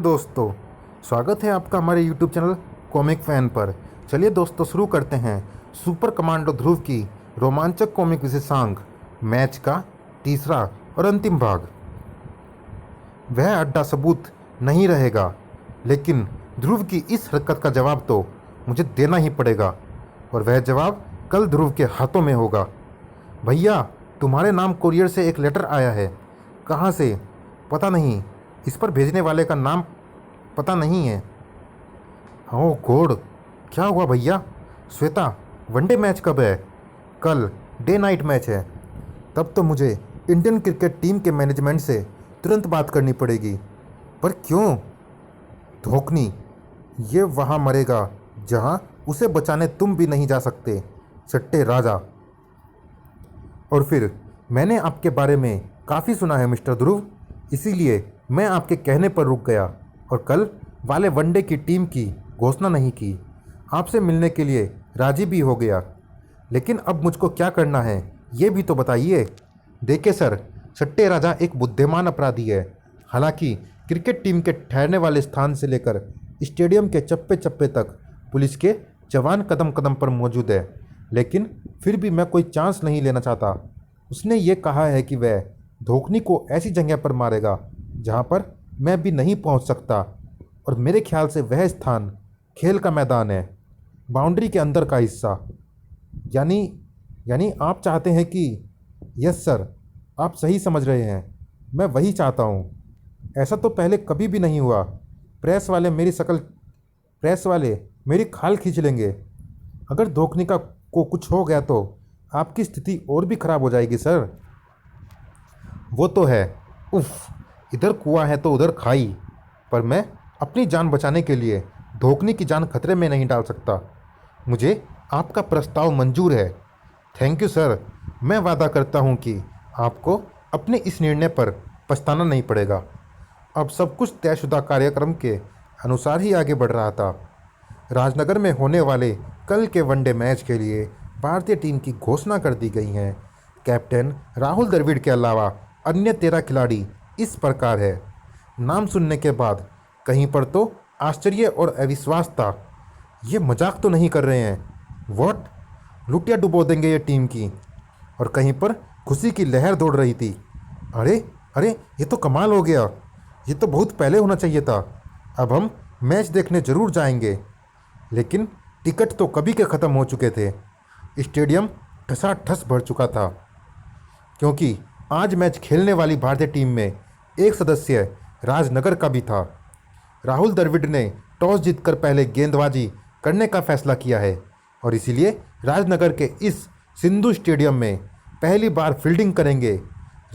दोस्तों, स्वागत है आपका हमारे यूट्यूब चैनल कॉमिक फैन पर। चलिए दोस्तों, शुरू करते हैं सुपर कमांडो ध्रुव की रोमांचक कॉमिक विशेषांक मैच का तीसरा और अंतिम भाग। वह अड्डा सबूत नहीं रहेगा, लेकिन ध्रुव की इस हरकत का जवाब तो मुझे देना ही पड़ेगा, और वह जवाब कल ध्रुव के हाथों में होगा। भैया, तुम्हारे नाम कुरियर से एक लेटर आया है। कहाँ से पता नहीं, इस पर भेजने वाले का नाम पता नहीं है। ओह गॉड, क्या हुआ भैया? श्वेता, वनडे मैच कब है? कल डे नाइट मैच है। तब तो मुझे इंडियन क्रिकेट टीम के मैनेजमेंट से तुरंत बात करनी पड़ेगी। पर क्यों? धोखनी ये वहाँ मरेगा जहाँ उसे बचाने तुम भी नहीं जा सकते, सट्टे राजा। और फिर मैंने आपके बारे में काफ़ी सुना है मिस्टर ध्रुव, इसीलिए मैं आपके कहने पर रुक गया और कल वाले वनडे की टीम की घोषणा नहीं की। आपसे मिलने के लिए राजी भी हो गया, लेकिन अब मुझको क्या करना है ये भी तो बताइए। देखिए सर, सट्टे राजा एक बुद्धिमान अपराधी है। हालांकि क्रिकेट टीम के ठहरने वाले स्थान से लेकर स्टेडियम के चप्पे चप्पे तक पुलिस के जवान कदम कदम पर मौजूद है, लेकिन फिर भी मैं कोई चांस नहीं लेना चाहता। उसने ये कहा है कि वह धोखनी को ऐसी जगह पर मारेगा जहाँ पर मैं भी नहीं पहुँच सकता, और मेरे ख्याल से वह स्थान खेल का मैदान है, बाउंड्री के अंदर का हिस्सा। यानी यानी आप चाहते हैं कि? यस सर, आप सही समझ रहे हैं, मैं वही चाहता हूँ। ऐसा तो पहले कभी भी नहीं हुआ। प्रेस वाले मेरी खाल खींच लेंगे। अगर धोखनी को कुछ हो गया तो आपकी स्थिति और भी खराब हो जाएगी सर। वो तो है। उफ, इधर कुआं है तो उधर खाई। पर मैं अपनी जान बचाने के लिए धोखनी की जान खतरे में नहीं डाल सकता। मुझे आपका प्रस्ताव मंजूर है। Thank you sir. मैं वादा करता हूँ कि आपको अपने इस निर्णय पर पछताना नहीं पड़ेगा। अब सब कुछ तयशुदा कार्यक्रम के अनुसार ही आगे बढ़ रहा था। राजनगर में होने वाले कल के वनडे मैच के लिए भारतीय टीम की घोषणा कर दी गई है। कैप्टन राहुल द्रविड़ के अलावा अन्य 13 खिलाड़ी इस प्रकार है। नाम सुनने के बाद कहीं पर तो आश्चर्य और अविश्वास था। ये मजाक तो नहीं कर रहे हैं? व्हाट, लुटिया डुबो देंगे ये टीम की? और कहीं पर खुशी की लहर दौड़ रही थी। अरे अरे, ये तो कमाल हो गया। ये तो बहुत पहले होना चाहिए था। अब हम मैच देखने ज़रूर जाएंगे। लेकिन टिकट तो कभी के ख़त्म हो चुके थे। स्टेडियम ठसाठस भर चुका था, क्योंकि आज मैच खेलने वाली भारतीय टीम में एक सदस्य राजनगर का भी था। राहुल द्रविड़ ने टॉस जीतकर पहले गेंदबाजी करने का फैसला किया है, और इसीलिए राजनगर के इस सिंधु स्टेडियम में पहली बार फील्डिंग करेंगे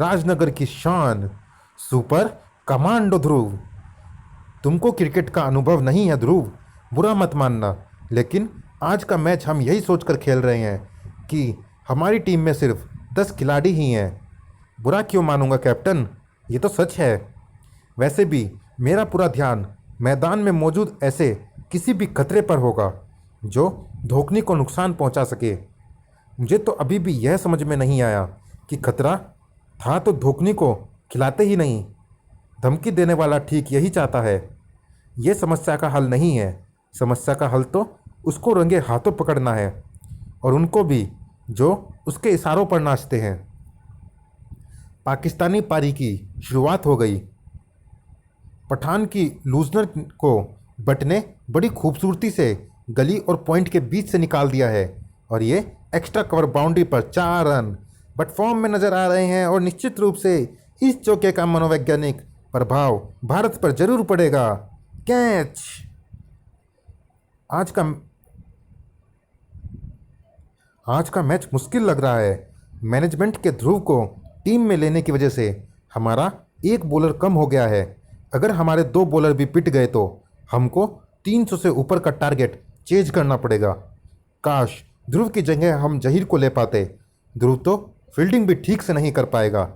राजनगर की शान सुपर कमांडो ध्रुव। तुमको क्रिकेट का अनुभव नहीं है ध्रुव, बुरा मत मानना, लेकिन आज का मैच हम यही सोचकर खेल रहे हैं कि हमारी टीम में सिर्फ 10 खिलाड़ी ही हैं। बुरा क्यों मानूंगा कैप्टन, ये तो सच है। वैसे भी मेरा पूरा ध्यान मैदान में मौजूद ऐसे किसी भी खतरे पर होगा जो धोखनी को नुकसान पहुंचा सके। मुझे तो अभी भी यह समझ में नहीं आया कि खतरा था तो धोखनी को खिलाते ही नहीं। धमकी देने वाला ठीक यही चाहता है। यह समस्या का हल नहीं है। समस्या का हल तो उसको रंगे हाथों पकड़ना है, और उनको भी जो उसके इशारों पर नाचते हैं। पाकिस्तानी पारी की शुरुआत हो गई। पठान की लूजनर को बट ने बड़ी खूबसूरती से गली और पॉइंट के बीच से निकाल दिया है, और ये एक्स्ट्रा कवर बाउंड्री पर 4 रन बट फॉर्म में नज़र आ रहे हैं, और निश्चित रूप से इस चौके का मनोवैज्ञानिक प्रभाव भारत पर जरूर पड़ेगा। कैच। आज का मैच मुश्किल लग रहा है। मैनेजमेंट के ध्रुव को टीम में लेने की वजह से हमारा एक बॉलर कम हो गया है। अगर हमारे 2 बॉलर भी पिट गए तो हमको 300 से ऊपर का टारगेट चेज करना पड़ेगा। काश ध्रुव की जगह हम जहीर को ले पाते। ध्रुव तो फील्डिंग भी ठीक से नहीं कर पाएगा।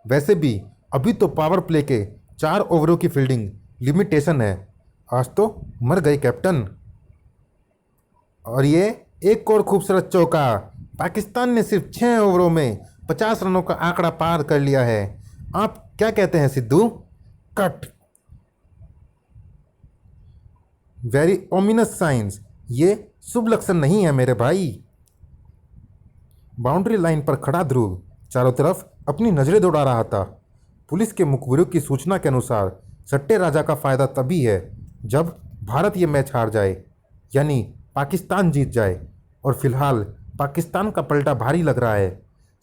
वैसे भी अभी तो पावर प्ले के 4 ओवरों की फील्डिंग लिमिटेशन है। आज तो मर गए कैप्टन। और ये एक और खूबसूरत चौका। पाकिस्तान ने सिर्फ 6 ओवरों में 50 रनों का आंकड़ा पार कर लिया है। आप क्या कहते हैं Sidhu? Cut. Very ominous science. ये शुभ लक्षण नहीं है मेरे भाई। बाउंड्री लाइन पर खड़ा ध्रुव चारों तरफ अपनी नजरें दौड़ा रहा था। पुलिस के मुखबिरों की सूचना के अनुसार सट्टे राजा का फायदा तभी है जब भारत ये मैच हार जाए, यानी पाकिस्तान जीत जाए। और फिलहाल पाकिस्तान का पलटा भारी लग रहा है।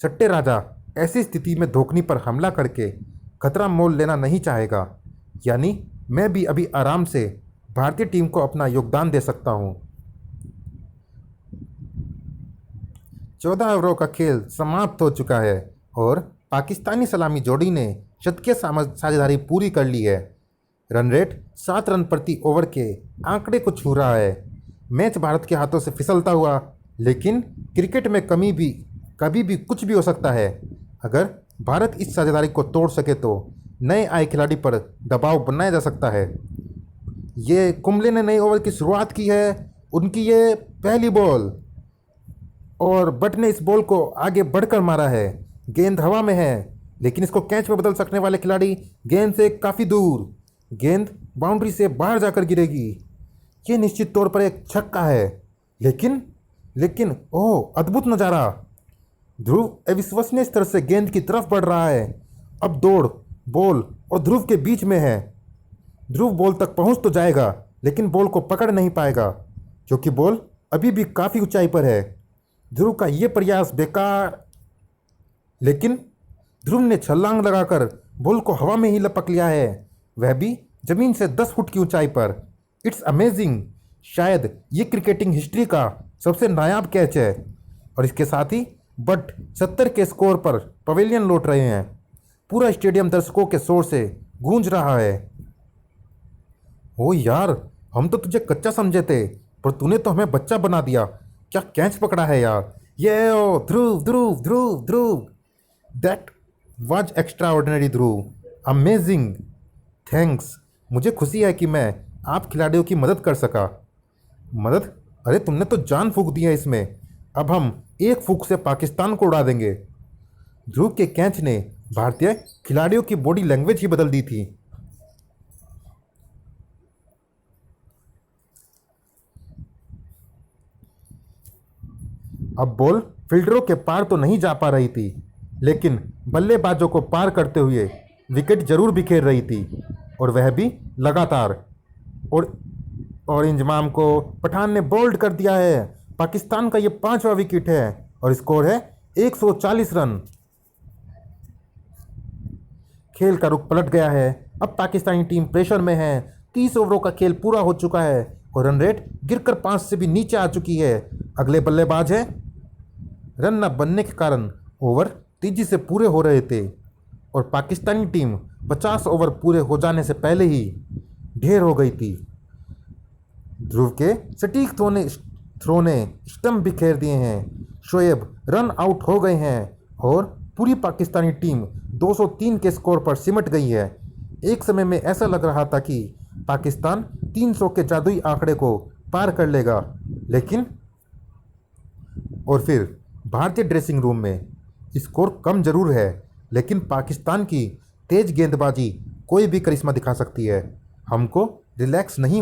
सट्टे राजा ऐसी स्थिति में धोखनी पर हमला करके खतरा मोल लेना नहीं चाहेगा, यानी मैं भी अभी आराम से भारतीय टीम को अपना योगदान दे सकता हूँ। 14 ओवरों का खेल समाप्त हो चुका है और पाकिस्तानी सलामी जोड़ी ने शतकीय साझेदारी पूरी कर ली है। रन रेट 7 रन प्रति ओवर के आंकड़े को छू रहा है। मैच भारत के हाथों से फिसलता हुआ, लेकिन क्रिकेट में कभी भी कुछ भी हो सकता है। अगर भारत इस साझेदारी को तोड़ सके तो नए आए खिलाड़ी पर दबाव बनाया जा सकता है। ये कुंबले ने नए ओवर की शुरुआत की है। उनकी ये पहली बॉल और बट ने इस बॉल को आगे बढ़कर मारा है। गेंद हवा में है, लेकिन इसको कैच में बदल सकने वाले खिलाड़ी गेंद से काफ़ी दूर। गेंद बाउंड्री से बाहर जाकर गिरेगी। ये निश्चित तौर पर एक छक्का है। लेकिन ओह, अद्भुत नज़ारा। ध्रुव अविश्वसनीय स्तर से गेंद की तरफ बढ़ रहा है। अब दौड़, बॉल और ध्रुव के बीच में है। ध्रुव बॉल तक पहुंच तो जाएगा, लेकिन बॉल को पकड़ नहीं पाएगा क्योंकि बॉल अभी भी काफ़ी ऊंचाई पर है। ध्रुव का यह प्रयास बेकार, लेकिन ध्रुव ने छलांग लगाकर बॉल को हवा में ही लपक लिया है, वह भी जमीन से 10 फुट की ऊंचाई पर। It's amazing. शायद ये क्रिकेटिंग हिस्ट्री का सबसे नायाब कैच है। और इसके साथ ही बट 70 के स्कोर पर पवेलियन लौट रहे हैं। पूरा स्टेडियम दर्शकों के शोर से गूंज रहा है। ओ यार, हम तो तुझे कच्चा समझे थे, पर तूने तो हमें बच्चा बना दिया। क्या कैच पकड़ा है यार। ये ओ Dhruv Dhruv Dhruv Dhruv, that was extraordinary Dhruv, amazing, thanks. मुझे खुशी है कि मैं आप खिलाड़ियों की मदद कर सका। मदद? अरे तुमने तो जान फूंक दी है इसमें। अब हम एक फूंक से पाकिस्तान को उड़ा देंगे। ध्रुव के कैच ने भारतीय खिलाड़ियों की बॉडी लैंग्वेज ही बदल दी थी। अब बॉल फील्डरों के पार तो नहीं जा पा रही थी, लेकिन बल्लेबाजों को पार करते हुए विकेट जरूर बिखेर रही थी, और वह भी लगातार। और इंजमाम को पठान ने बोल्ड कर दिया है। पाकिस्तान का ये 5वां विकेट है और स्कोर है 140 रन। खेल का रुख पलट गया है। अब पाकिस्तानी टीम प्रेशर में है। 30 ओवरों का खेल पूरा हो चुका है और रन रेट गिरकर 5 से भी नीचे आ चुकी है। अगले बल्लेबाज हैं। रन न बनने के कारण ओवर तेजी से पूरे हो रहे थे और पाकिस्तानी टीम 50 ओवर पूरे हो जाने से पहले ही ढेर हो गई थी। ध्रुव के सटीक थ्रो ने स्टंप बिखेर दिए हैं। शोएब रन आउट हो गए हैं और पूरी पाकिस्तानी टीम 203 के स्कोर पर सिमट गई है। एक समय में ऐसा लग रहा था कि पाकिस्तान 300 के जादुई आंकड़े को पार कर लेगा, लेकिन और फिर भारतीय ड्रेसिंग रूम में स्कोर कम जरूर है, लेकिन पाकिस्तान की तेज गेंदबाजी कोई भी करिश्मा दिखा सकती है। हमको रिलैक्स नहीं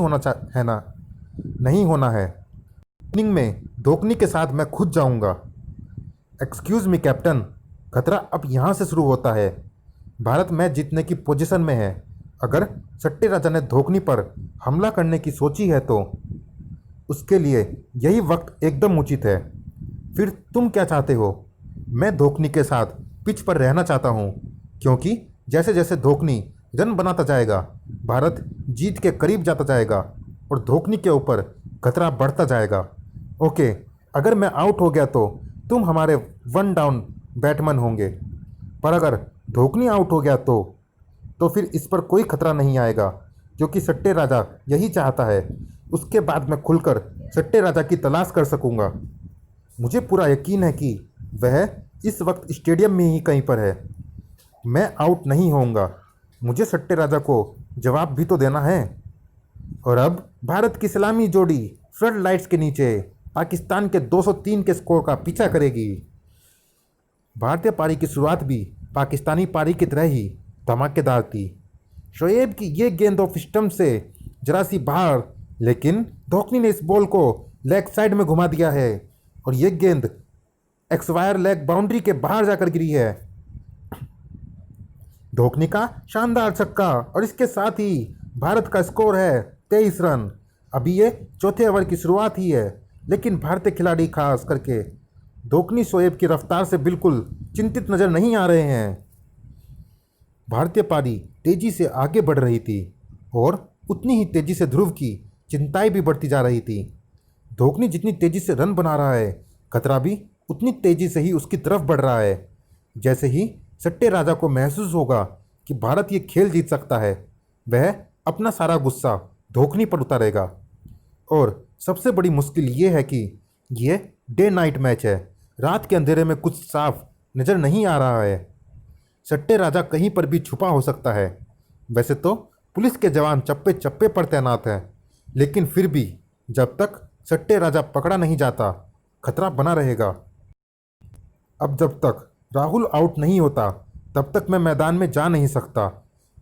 होना है। ओपनिंग में धोखनी के साथ मैं खुद जाऊंगा। एक्सक्यूज़ मी कैप्टन, खतरा अब यहाँ से शुरू होता है। भारत मैच जीतने की पोजीशन में है। अगर सट्टे राजा ने धोखनी पर हमला करने की सोची है तो उसके लिए यही वक्त एकदम उचित है। फिर तुम क्या चाहते हो? मैं धोखनी के साथ पिच पर रहना चाहता हूँ, क्योंकि जैसे जैसे धोखनी रन बनाता जाएगा, भारत जीत के करीब जाता जाएगा और धोखनी के ऊपर खतरा बढ़ता जाएगा। ओके, अगर मैं आउट हो गया तो तुम हमारे 1 डाउन बैट्समैन होंगे, पर अगर धोखनी आउट हो गया तो फिर इस पर कोई खतरा नहीं आएगा, क्योंकि सट्टे राजा यही चाहता है। उसके बाद मैं खुलकर सट्टे राजा की तलाश कर सकूंगा। मुझे पूरा यकीन है कि वह इस वक्त स्टेडियम में ही कहीं पर है। मैं आउट नहीं होऊंगा। मुझे सट्टे राजा को जवाब भी तो देना है। और अब भारत की सलामी जोड़ी फ्लड लाइट्स के नीचे पाकिस्तान के 203 के स्कोर का पीछा करेगी। भारतीय पारी की शुरुआत भी पाकिस्तानी पारी की तरह ही धमाकेदार थी। शोएब की ये गेंद ऑफ स्टंप से जरा सी बाहर, लेकिन धोखनी ने इस बॉल को लेग साइड में घुमा दिया है और ये गेंद एक्सवायर लेग बाउंड्री के बाहर जाकर गिरी है। धोखनी का शानदार छक्का और इसके साथ ही भारत का स्कोर है 23 रन। अभी ये चौथे ओवर की शुरुआत ही है, लेकिन भारतीय खिलाड़ी खास करके धोखनी शोएब की रफ्तार से बिल्कुल चिंतित नज़र नहीं आ रहे हैं। भारतीय पारी तेजी से आगे बढ़ रही थी और उतनी ही तेजी से ध्रुव की चिंताएं भी बढ़ती जा रही थी। धोखनी जितनी तेजी से रन बना रहा है, खतरा भी उतनी तेजी से ही उसकी तरफ बढ़ रहा है। जैसे ही सट्टे राजा को महसूस होगा कि भारत ये खेल जीत सकता है, वह अपना सारा गुस्सा धोखनी पर उतारेगा। और सबसे बड़ी मुश्किल ये है कि ये डे नाइट मैच है, रात के अंधेरे में कुछ साफ नज़र नहीं आ रहा है। सट्टे राजा कहीं पर भी छुपा हो सकता है। वैसे तो पुलिस के जवान चप्पे चप्पे पर तैनात हैं, लेकिन फिर भी जब तक सट्टे राजा पकड़ा नहीं जाता, खतरा बना रहेगा। अब जब तक राहुल आउट नहीं होता, तब तक मैं मैदान में जा नहीं सकता।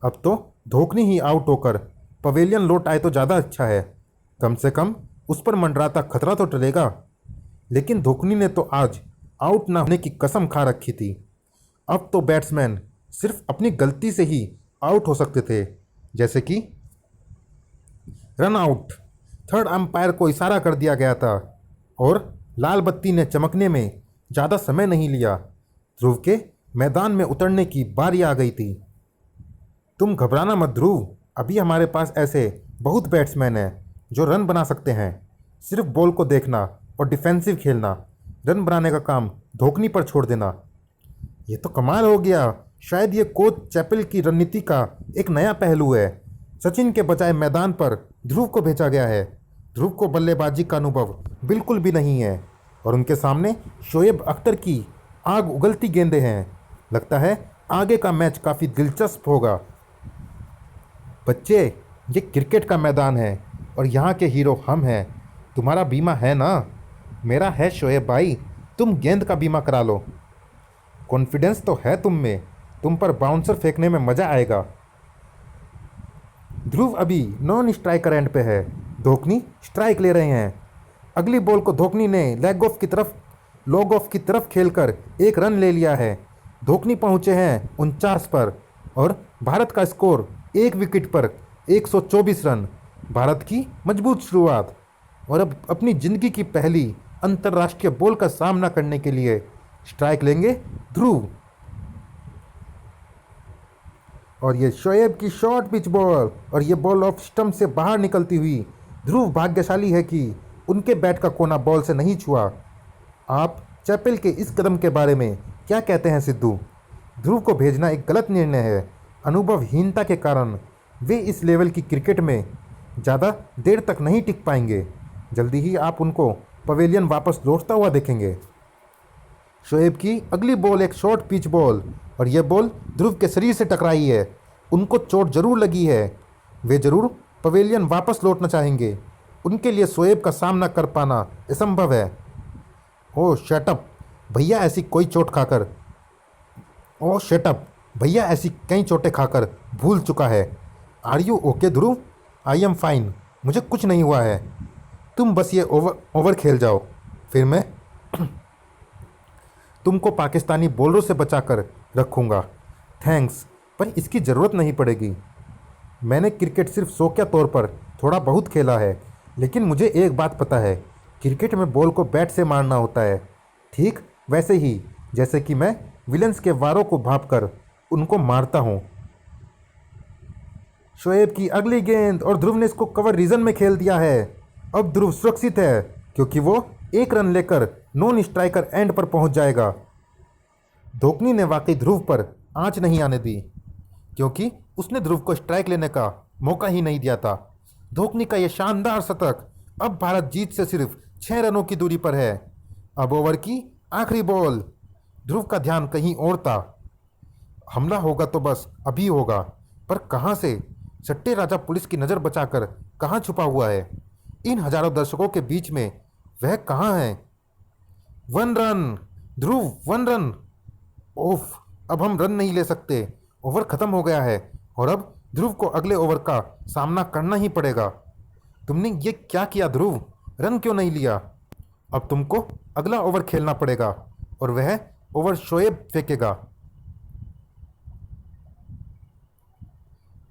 अब तो धोखनी ही आउट होकर पवेलियन लौट आए तो ज़्यादा अच्छा है। कम से कम उस पर मंडराता खतरा तो टलेगा। लेकिन धोखनी ने तो आज आउट ना होने की कसम खा रखी थी। अब तो बैट्समैन सिर्फ अपनी गलती से ही आउट हो सकते थे, जैसे कि रन आउट। थर्ड अंपायर को इशारा कर दिया गया था और लाल बत्ती ने चमकने में ज़्यादा समय नहीं लिया। ध्रुव के मैदान में उतरने की बारी आ गई थी। तुम घबराना मत ध्रुव, अभी हमारे पास ऐसे बहुत बैट्समैन हैं जो रन बना सकते हैं। सिर्फ बॉल को देखना और डिफेंसिव खेलना, रन बनाने का काम धोखनी पर छोड़ देना। ये तो कमाल हो गया। शायद ये कोच चैपल की रणनीति का एक नया पहलू है। सचिन के बजाय मैदान पर ध्रुव को भेजा गया है। ध्रुव को बल्लेबाजी का अनुभव बिल्कुल भी नहीं है और उनके सामने शोएब अख्तर की आग उगलती गेंदें हैं। लगता है आगे का मैच काफ़ी दिलचस्प होगा। बच्चे, ये क्रिकेट का मैदान है और यहाँ के हीरो हम हैं। तुम्हारा बीमा है ना? मेरा है शोएब भाई, तुम गेंद का बीमा करा लो। कॉन्फिडेंस तो है तुम में, तुम पर बाउंसर फेंकने में मज़ा आएगा। ध्रुव अभी नॉन स्ट्राइकर एंड पे है। धोखनी स्ट्राइक ले रहे हैं। अगली बॉल को धोखनी ने लॉग ऑफ की तरफ खेलकर एक रन ले लिया है। धोखनी पहुंचे हैं 49 पर और भारत का स्कोर 1 विकेट पर 124 रन। भारत की मजबूत शुरुआत और अब अपनी ज़िंदगी की पहली अंतर्राष्ट्रीय बॉल का सामना करने के लिए स्ट्राइक लेंगे ध्रुव। और ये शोएब की शॉर्ट पिच बॉल और ये बॉल ऑफ स्टंप से बाहर निकलती हुई। ध्रुव भाग्यशाली है कि उनके बैट का कोना बॉल से नहीं छुआ। आप चैपल के इस कदम के बारे में क्या कहते हैं सिद्धू? ध्रुव को भेजना एक गलत निर्णय है। अनुभवहीनता के कारण वे इस लेवल की क्रिकेट में ज़्यादा देर तक नहीं टिक पाएंगे। जल्दी ही आप उनको पवेलियन वापस लौटता हुआ देखेंगे। शोएब की अगली बॉल एक शॉर्ट पिच बॉल और यह बॉल ध्रुव के शरीर से टकराई है। उनको चोट जरूर लगी है। वे जरूर पवेलियन वापस लौटना चाहेंगे। उनके लिए शोएब का सामना कर पाना असंभव है। ओह शटअप भैया, ऐसी कई चोटें खाकर भूल चुका है। Are you okay Dhruv? I am fine, मुझे कुछ नहीं हुआ है। तुम बस ये ओवर खेल जाओ, फिर मैं तुमको पाकिस्तानी बॉलरों से बचाकर रखूँगा। थैंक्स, पर इसकी ज़रूरत नहीं पड़ेगी। मैंने क्रिकेट सिर्फ शौकिया तौर पर थोड़ा बहुत खेला है, लेकिन मुझे एक बात पता है, क्रिकेट में बॉल को बैट से मारना होता है। ठीक वैसे ही जैसे कि मैं विलेंस के वारों को भांपकर उनको मारता हूँ। शोएब की अगली गेंद और ध्रुव ने इसको कवर रीजन में खेल दिया है। अब ध्रुव सुरक्षित है क्योंकि वो एक रन लेकर नॉन स्ट्राइकर एंड पर पहुंच जाएगा। धोखनी ने वाकई ध्रुव पर आंच नहीं आने दी, क्योंकि उसने ध्रुव को स्ट्राइक लेने का मौका ही नहीं दिया था। धोखनी का यह शानदार शतक, अब भारत जीत से सिर्फ 6 रनों की दूरी पर है। अब ओवर की आखिरी बॉल। ध्रुव का ध्यान कहीं और था। हमला होगा तो बस अभी होगा, पर कहाँ से? सट्टे राजा पुलिस की नज़र बचाकर कहाँ छुपा हुआ है? इन हजारों दर्शकों के बीच में वह कहाँ है? 1 रन ध्रुव, 1 रन। ओफ, अब हम रन नहीं ले सकते। ओवर ख़त्म हो गया है और अब ध्रुव को अगले ओवर का सामना करना ही पड़ेगा। तुमने ये क्या किया ध्रुव? रन क्यों नहीं लिया? अब तुमको अगला ओवर खेलना पड़ेगा और वह ओवर शोएब फेंकेगा।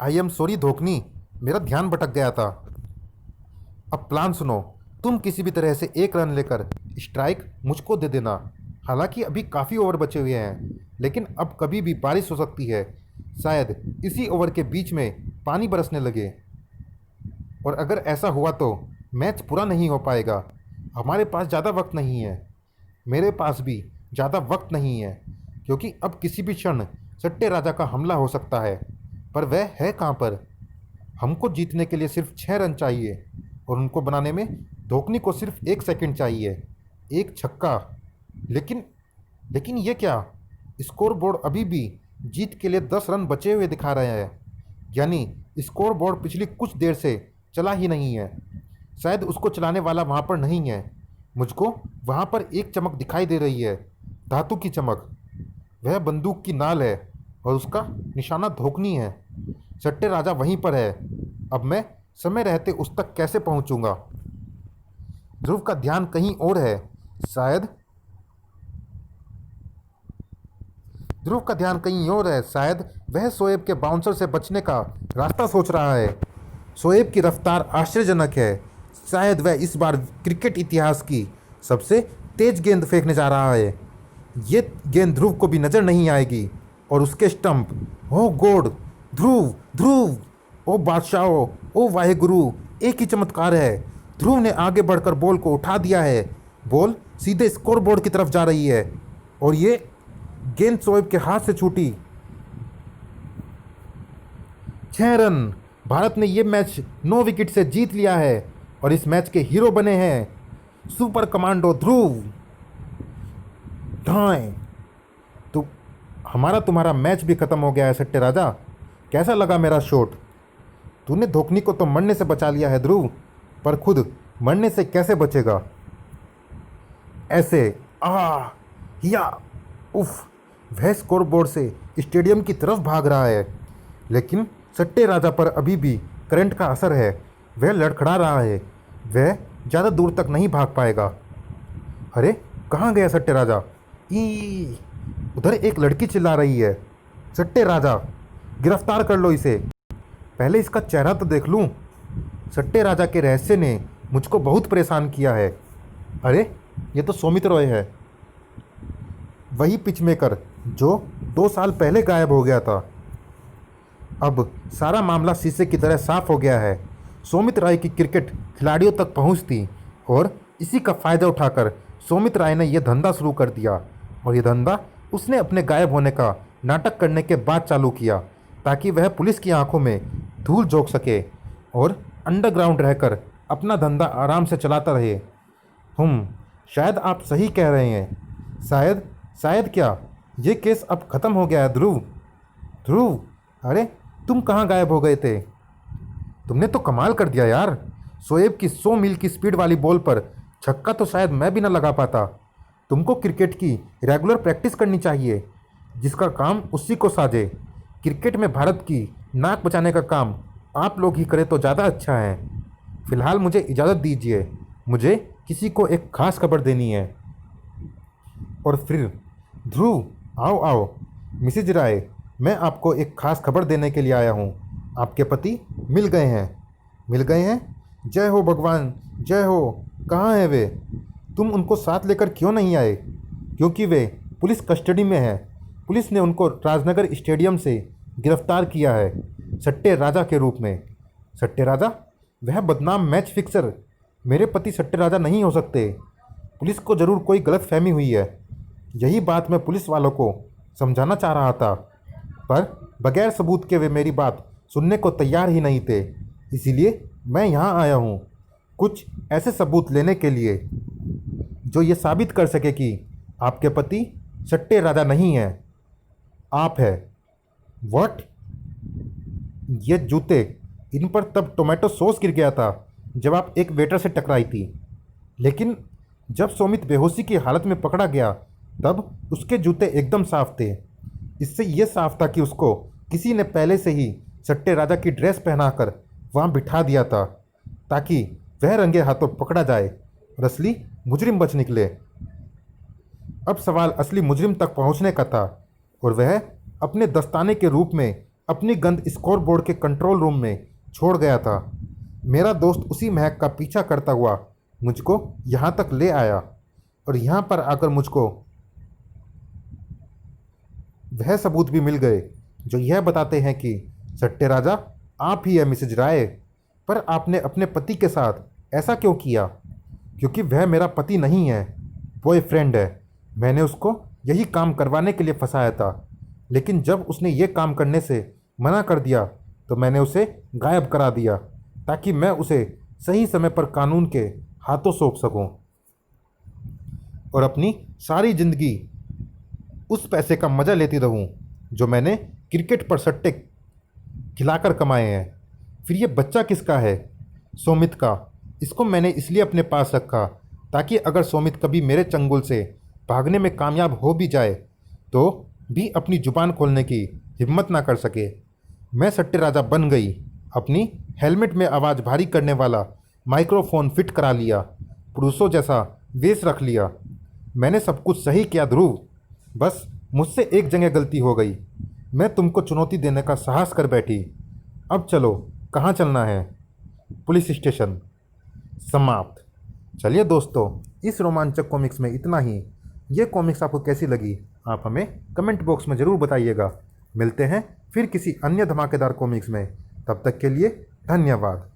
आई एम सॉरी धोखनी, मेरा ध्यान भटक गया था। अब प्लान सुनो, तुम किसी भी तरह से 1 रन लेकर स्ट्राइक मुझको दे देना। हालांकि अभी काफ़ी ओवर बचे हुए हैं, लेकिन अब कभी भी बारिश हो सकती है। शायद इसी ओवर के बीच में पानी बरसने लगे, और अगर ऐसा हुआ तो मैच पूरा नहीं हो पाएगा। हमारे पास ज़्यादा वक्त नहीं है, मेरे पास भी ज़्यादा वक्त नहीं है, क्योंकि अब किसी भी क्षण सट्टे राजा का हमला हो सकता है। पर वह है कहाँ पर? हमको जीतने के लिए सिर्फ 6 रन चाहिए, और उनको बनाने में धोखनी को सिर्फ 1 सेकंड चाहिए। 1 छक्का। लेकिन लेकिन ये क्या? स्कोर बोर्ड अभी भी जीत के लिए 10 रन बचे हुए दिखा रहे हैं, यानी स्कोर बोर्ड पिछली कुछ देर से चला ही नहीं है। शायद उसको चलाने वाला वहाँ पर नहीं है। मुझको वहाँ पर एक चमक दिखाई दे रही है, धातु की चमक। वह बंदूक की नाल है और उसका निशाना धोखनी है। सट्टे राजा वहीं पर है। अब मैं समय रहते उस तक कैसे पहुंचूंगा? ध्रुव का ध्यान कहीं और है। शायद ध्रुव का ध्यान कहीं और है। शायद वह शोएब के बाउंसर से बचने का रास्ता सोच रहा है। शोएब की रफ्तार आश्चर्यजनक है। शायद वह इस बार क्रिकेट इतिहास की सबसे तेज गेंद फेंकने जा रहा है। ये गेंद ध्रुव को भी नज़र नहीं आएगी, और उसके स्टंप। ओह गॉड! ध्रुव, ध्रुव! ओ बादशाह, ओ वाहेगुरु! एक ही चमत्कार है। ध्रुव ने आगे बढ़कर बॉल को उठा दिया है। बॉल सीधे स्कोर बोर्ड की तरफ जा रही है, और ये गेंद शोएब के हाथ से छूटी। 6 रन! भारत ने ये मैच 9 विकेट से जीत लिया है, और इस मैच के हीरो बने हैं सुपर कमांडो ध्रुव। ढाई! तो तुम्हारा मैच भी ख़त्म हो गया है सट्टे राजा। कैसा लगा मेरा शॉट? तूने धोखनी को तो मरने से बचा लिया है ध्रुव, पर खुद मरने से कैसे बचेगा? ऐसे या उफ! वह स्कोर बोर्ड से स्टेडियम की तरफ भाग रहा है, लेकिन सट्टे राजा पर अभी भी करंट का असर है। वह लड़खड़ा रहा है। वह ज़्यादा दूर तक नहीं भाग पाएगा। अरे कहाँ गया सट्टे राजा? ई उधर एक लड़की चिल्ला रही है, सट्टे राजा गिरफ्तार कर लो इसे। पहले इसका चेहरा तो देख लूँ। सट्टे राजा के रहस्य ने मुझको बहुत परेशान किया है। अरे ये तो सोमित रॉय है, वही पिचमेकर जो 2 साल पहले गायब हो गया था। अब सारा मामला शीशे की तरह साफ हो गया है। सोमित राय की क्रिकेट खिलाड़ियों तक पहुंच थी, और इसी का फ़ायदा उठाकर सोमित राय ने यह धंधा शुरू कर दिया। और यह धंधा उसने अपने गायब होने का नाटक करने के बाद चालू किया, ताकि वह पुलिस की आंखों में धूल झोंक सके और अंडरग्राउंड रहकर अपना धंधा आराम से चलाता रहे। शायद आप सही कह रहे हैं। शायद क्या ये केस अब ख़त्म हो गया है ध्रुव? ध्रुव, अरे तुम कहाँ गायब हो गए थे? तुमने तो कमाल कर दिया यार। शोएब की 100 मील की स्पीड वाली बॉल पर छक्का तो शायद मैं भी ना लगा पाता। तुमको क्रिकेट की रेगुलर प्रैक्टिस करनी चाहिए। जिसका काम उसी को साजे। क्रिकेट में भारत की नाक बचाने का काम आप लोग ही करें तो ज़्यादा अच्छा है। फ़िलहाल मुझे इजाज़त दीजिए, मुझे किसी को एक ख़ास खबर देनी है। और फिर ध्रुव, आओ आओ मिसेज राय, मैं आपको एक ख़ास खबर देने के लिए आया हूँ। आपके पति मिल गए हैं। मिल गए हैं? जय हो भगवान, जय हो। कहाँ हैं वे? तुम उनको साथ लेकर क्यों नहीं आए? क्योंकि वे पुलिस कस्टडी में हैं। पुलिस ने उनको राजनगर स्टेडियम से गिरफ्तार किया है, सट्टे राजा के रूप में। सट्टे राजा? वह बदनाम मैच फिक्सर मेरे पति सट्टे राजा नहीं हो सकते। पुलिस को ज़रूर कोई गलत फहमी हुई है। यही बात मैं पुलिस वालों को समझाना चाह रहा था, पर बगैर सबूत के वे मेरी बात सुनने को तैयार ही नहीं थे। इसीलिए मैं यहाँ आया हूँ, कुछ ऐसे सबूत लेने के लिए जो ये साबित कर सके कि आपके पति सट्टे राजा नहीं हैं, आप है। व्हाट? ये जूते, इन पर तब टोमेटो सॉस गिर गया था जब आप एक वेटर से टकराई थी। लेकिन जब सोमित बेहोशी की हालत में पकड़ा गया तब उसके जूते एकदम साफ थे। इससे यह साफ था कि उसको किसी ने पहले से ही सट्टे राजा की ड्रेस पहनाकर वहाँ बिठा दिया था। ताकि वह रंगे हाथों पकड़ा जाए और असली मुजरिम बच निकले। अब सवाल असली मुजरिम तक पहुंचने का था और वह अपने दस्ताने के रूप में अपनी गंद स्कोरबोर्ड के कंट्रोल रूम में छोड़ गया था। मेरा दोस्त उसी महक का पीछा करता हुआ मुझको यहाँ तक ले आया और यहाँ पर आकर मुझको वह सबूत भी मिल गए जो यह बताते हैं कि सट्टे राजा आप ही है मिसेज राय। पर आपने अपने पति के साथ ऐसा क्यों किया? क्योंकि वह मेरा पति नहीं है, बॉयफ्रेंड है। मैंने उसको यही काम करवाने के लिए फंसाया था, लेकिन जब उसने ये काम करने से मना कर दिया तो मैंने उसे गायब करा दिया ताकि मैं उसे सही समय पर कानून के हाथों सौंप सकूं और अपनी सारी ज़िंदगी उस पैसे का मज़ा लेती रहूं जो मैंने क्रिकेट पर सट्टे खिलाकर कमाए हैं। फिर ये बच्चा किसका है? सोमित का। इसको मैंने इसलिए अपने पास रखा ताकि अगर सोमित कभी मेरे चंगुल से भागने में कामयाब हो भी जाए तो भी अपनी ज़ुबान खोलने की हिम्मत ना कर सके। मैं सट्टे राजा बन गई। अपनी हेलमेट में आवाज़ भारी करने वाला माइक्रोफोन फिट करा लिया, पुरुषों जैसा वेश रख लिया। मैंने सब कुछ सही किया ध्रुव, बस मुझसे एक जगह गलती हो गई। मैं तुमको चुनौती देने का साहस कर बैठी। अब चलो, कहाँ चलना है? Police station. समाप्त। चलिए दोस्तों, इस रोमांचक कॉमिक्स में इतना ही। ये कॉमिक्स आपको कैसी लगी आप हमें कमेंट बॉक्स में ज़रूर बताइएगा। मिलते हैं फिर किसी अन्य धमाकेदार कॉमिक्स में। तब तक के लिए धन्यवाद।